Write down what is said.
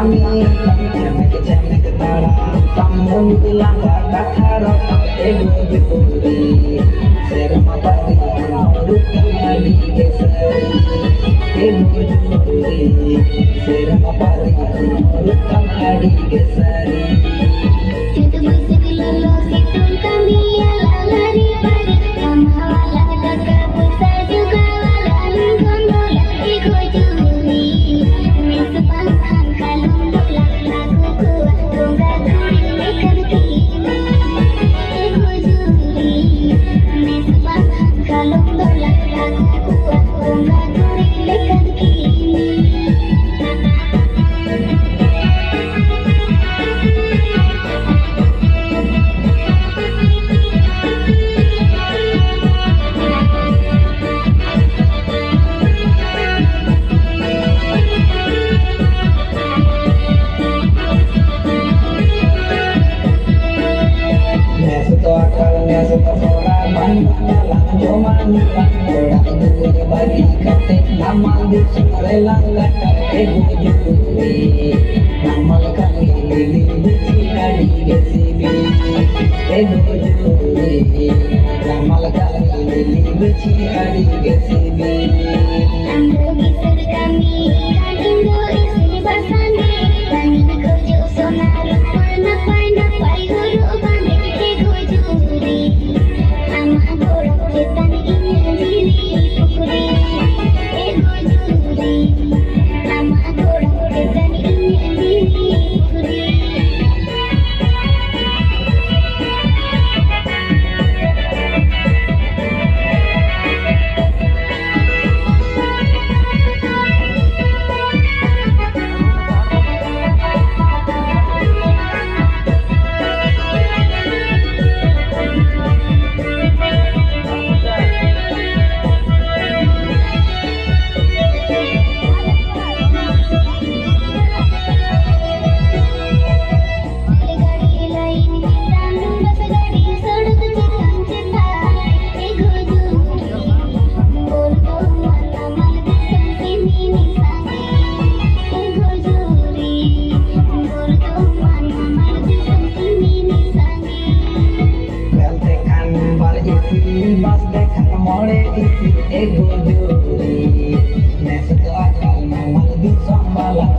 kami jamek tara kamu bilang gak kata ego juri serma pari menurut kami geseri ego juri serma pari menurut kami geseri itu musik lolo situl kami ala lari pagi mama wala dekat besar juga wala gondola ego juri mesepangkan kalung dolak lagu kuat tunggal duri lekan kini ego juri mesepangkan kalung dolak lagu kuat tunggal duri lekan kini. Bagi katek nama di surelang latar ego juri namal kali lili bucina di gesibi ego juri namal kali lili bucina di gesibi Ando gisir kami kan indo isi basandi langit kojo sonar napai huru bande ego juri ama gorok cetan inya diri pukuri ego juri ama gorok cetan inya diri pukuri. Mas dekat mole isi ego juri nes ke akal mamal bisa balak